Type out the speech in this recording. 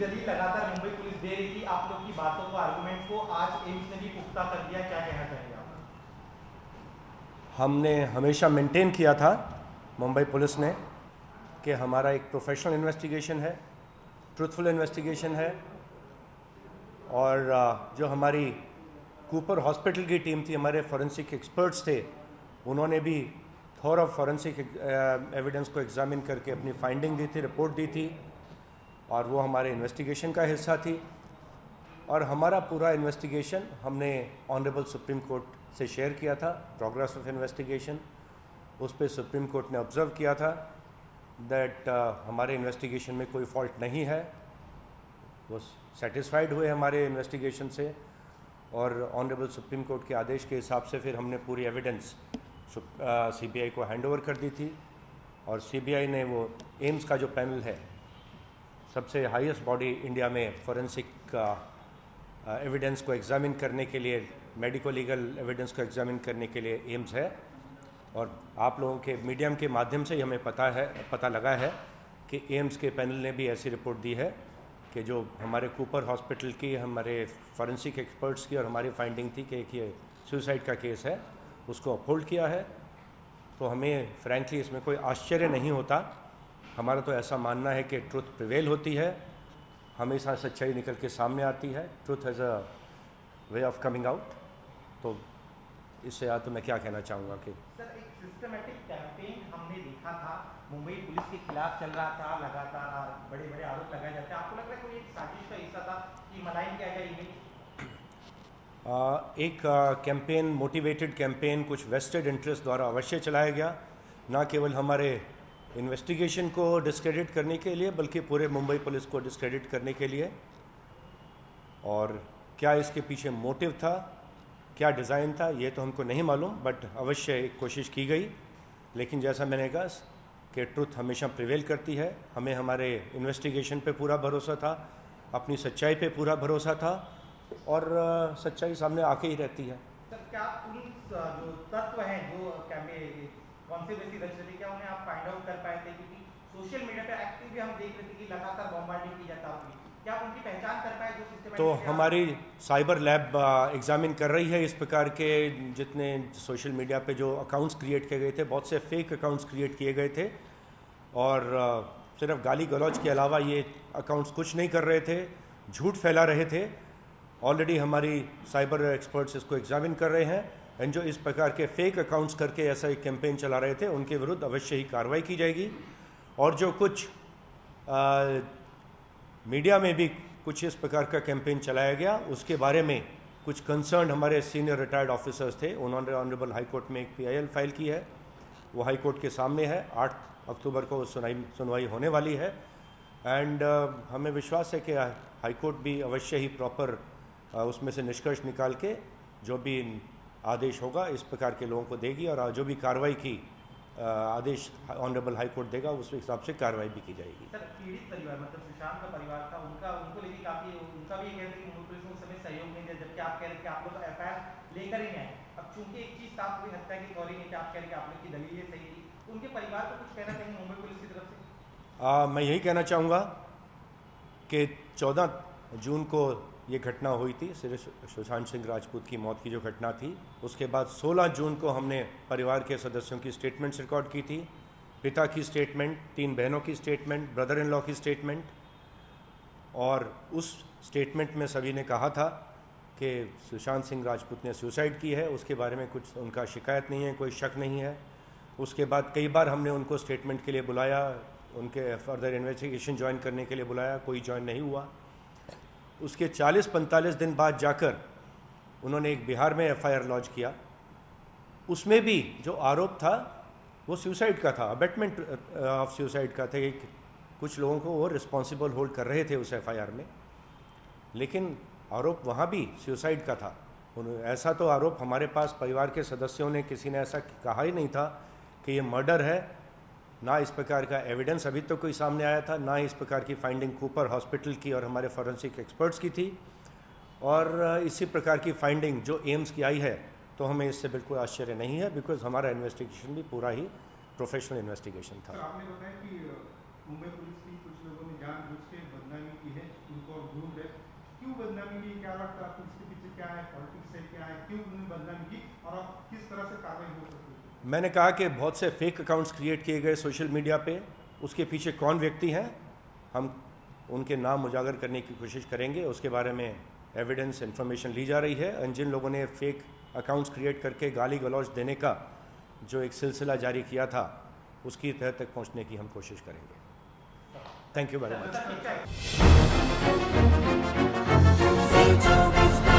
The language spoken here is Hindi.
दलील लगातार मुंबई पुलिस दे रही थी, आप लोग की बातों को, आर्गुमेंट को आज एम्स ने भी पुख्ता कर दिया, क्या कहना चाहेंगे आप? हमने हमेशा मेंटेन किया था मुंबई पुलिस ने कि हमारा एक प्रोफेशनल इन्वेस्टिगेशन है, ट्रूथफुल इन्वेस्टिगेशन है। और जो हमारी कूपर हॉस्पिटल की टीम थी, हमारे फॉरेंसिक एक्सपर्ट्स थे, उन्होंने भी थोड़ा फॉरेंसिक एविडेंस को एग्जामिन करके अपनी फाइंडिंग दी थी, रिपोर्ट दी थी, और वो हमारे इन्वेस्टिगेशन का हिस्सा थी। और हमारा पूरा इन्वेस्टिगेशन हमने ऑनरेबल सुप्रीम कोर्ट से शेयर किया था, प्रोग्रेस ऑफ इन्वेस्टिगेशन। उस पर सुप्रीम कोर्ट ने ऑब्जर्व किया था दैट हमारे इन्वेस्टिगेशन में कोई फॉल्ट नहीं है, वो सेटिस्फाइड हुए हमारे इन्वेस्टिगेशन से। और ऑनरेबल सुप्रीम कोर्ट के आदेश के हिसाब से फिर हमने पूरी एविडेंस सीबीआई को हैंडओवर कर दी थी। और सीबीआई ने वो एम्स का जो पैनल है, सबसे हाईएस्ट बॉडी इंडिया में फॉरेंसिक एविडेंस को एग्जामिन करने के लिए, मेडिको लीगल एविडेंस को एग्जामिन करने के लिए एम्स है। और आप लोगों के मीडियम के माध्यम से ही हमें पता लगा है कि एम्स के पैनल ने भी ऐसी रिपोर्ट दी है कि जो हमारे कूपर हॉस्पिटल की, हमारे फॉरेंसिक एक्सपर्ट्स की और हमारी फाइंडिंग थी कि ये सुसाइड का केस है, उसको अपहोल्ड किया है। तो हमें फ्रैंकली इसमें कोई आश्चर्य नहीं होता। हमारा तो ऐसा मानना है कि ट्रुथ प्रिवेल होती है, हमेशा सच्चाई निकल के सामने आती है, truth has a way of coming out. तो इससे याद तो मैं क्या कहना चाहूँगा कि सर, एक सिस्टमैटिक कैंपेन हमने देखा था, मुंबई पुलिस के खिलाफ चल रहा था, लगातार बड़े बड़े आरोप लगाए जाते हैं। आपको लग रहा है कोई एक साजिश का हिस्सा था कि मलाइन क्या जाएगी? एक कैंपेन, मोटिवेटेड कैंपेन कुछ वेस्टेड इंटरेस्ट द्वारा अवश्य चलाया गया, ना केवल हमारे इन्वेस्टिगेशन को डिस्क्रेडिट करने के लिए बल्कि पूरे मुंबई पुलिस को डिस्क्रेडिट करने के लिए। और क्या इसके पीछे मोटिव था, क्या डिज़ाइन था, ये तो हमको नहीं मालूम, बट अवश्य एक कोशिश की गई। लेकिन जैसा मैंने कहा कि ट्रुथ हमेशा प्रिवेल करती है। हमें हमारे इन्वेस्टिगेशन पे पूरा भरोसा था, अपनी सच्चाई पे पूरा भरोसा था, और सच्चाई सामने आके ही रहती है। सर, क्या पुलिस जो तत्व हैं जो कॉन्स्पिरेसी रच रहे थे, क्या उन्हें आप फाइंड आउट कर पाए थे? क्योंकि सोशल मीडिया पे एक्टिव हम देख रहे थे कि लगातार बॉम्बार्डिंग की जाता है, क्या आप उनकी पहचान कर पाए जो सिस्टमैटिक? तो हमारी साइबर लैब एग्जामिन कर रही है इस प्रकार के जितने सोशल मीडिया पे जो अकाउंट्स क्रिएट किए गए थे, बहुत से फेक अकाउंट्स क्रिएट किए गए थे, और सिर्फ गाली गलौज के अलावा ये अकाउंट्स कुछ नहीं कर रहे थे, झूठ फैला रहे थे। ऑलरेडी हमारी साइबर एक्सपर्ट्स इसको एग्जामिन कर रहे हैं, एंड जो इस प्रकार के फेक अकाउंट्स करके ऐसा एक कैंपेन चला रहे थे उनके विरुद्ध अवश्य ही कार्रवाई की जाएगी। और जो कुछ मीडिया में भी कुछ इस प्रकार का कैंपेन चलाया गया, उसके बारे में कुछ कंसर्न हमारे सीनियर रिटायर्ड ऑफिसर्स थे, उन्होंने ऑनरेबल हाई कोर्ट में एक PIL फाइल की है, वो हाई कोर्ट के सामने है। 8 अक्टूबर को सुनवाई होने वाली है, एंड हमें विश्वास है कि हाई कोर्ट भी अवश्य ही प्रॉपर उसमें से निष्कर्ष निकाल के जो भी आदेश होगा इस प्रकार के लोगों को देगी, और जो भी कार्रवाई की आदेश ऑनरेबल हाई कोर्ट देगा उस हिसाब से कार्रवाई भी की जाएगी। सर, पीड़ित परिवार मतलब सुशांत का परिवार था, उनको लेके काफी, उनका भी कहते हैं कि मुंबई पुलिस ने उस समय सहयोग नहीं दिया, जबकि आप कह रहे थे कि आप लोग FIR लेकर ही आए। अब चूंकि एक चीज साफ हुई, हत्या की गौरी नहीं थी, आप कह रहे कि आप लोग की दलीलें सही थी, उनके परिवार को कुछ कहना चाहिए मुंबई पुलिस की तरफ से? मैं यही कहना चाहूँगा कि 14 जून को ये घटना हुई थी, सिर्फ सुशांत सिंह राजपूत की मौत की जो घटना थी, उसके बाद 16 जून को हमने परिवार के सदस्यों की स्टेटमेंट्स रिकॉर्ड की थी, पिता की स्टेटमेंट, 3 बहनों की स्टेटमेंट, ब्रदर इन लॉ की स्टेटमेंट। और उस स्टेटमेंट में सभी ने कहा था कि सुशांत सिंह राजपूत ने सुसाइड की है, उसके बारे में कुछ उनका शिकायत नहीं है, कोई शक नहीं है। उसके बाद कई बार हमने उनको स्टेटमेंट के लिए बुलाया, उनके फर्दर इन्वेस्टिगेशन ज्वाइन करने के लिए बुलाया, कोई ज्वाइन नहीं हुआ। उसके 40-45 दिन बाद जाकर उन्होंने एक बिहार में FIR लॉन्च किया, उसमें भी जो आरोप था वो सुसाइड का था, अबेटमेंट ऑफ सुसाइड का था। एक कुछ लोगों को वो रिस्पॉन्सिबल होल्ड कर रहे थे उस FIR में, लेकिन आरोप वहाँ भी सुसाइड का था। ऐसा तो आरोप हमारे पास परिवार के सदस्यों ने, किसी ने ऐसा कहा ही नहीं था कि ये मर्डर है, ना इस प्रकार का एविडेंस अभी तो कोई सामने आया था, ना इस प्रकार की फाइंडिंग कूपर हॉस्पिटल की और हमारे फॉरेंसिक एक्सपर्ट्स की थी। और इसी प्रकार की फाइंडिंग जो एम्स की आई है, तो हमें इससे बिल्कुल आश्चर्य नहीं है, बिकॉज हमारा इन्वेस्टिगेशन भी पूरा ही प्रोफेशनल इन्वेस्टिगेशन था। आपने बताया कि मुंबई पुलिस की कुछ लोगों ने जानबूझ के बदनामी की है बदनामी की, क्या लगता है आपको इसके पीछे क्या है, पॉलिटिक्स है, क्या है, क्यों उन्होंने बदनामी की और अब किस तरह से कार्रवाई हो सकती है? मैंने कहा कि बहुत से फेक अकाउंट्स क्रिएट किए गए सोशल मीडिया पे, उसके पीछे कौन व्यक्ति हैं हम उनके नाम उजागर करने की कोशिश करेंगे। उसके बारे में एविडेंस इंफॉर्मेशन ली जा रही है। और जिन लोगों ने फेक अकाउंट्स क्रिएट करके गाली गलौज देने का जो एक सिलसिला जारी किया था, उसकी तह तक पहुंचने की हम कोशिश करेंगे। Thank you very much. ठीक है।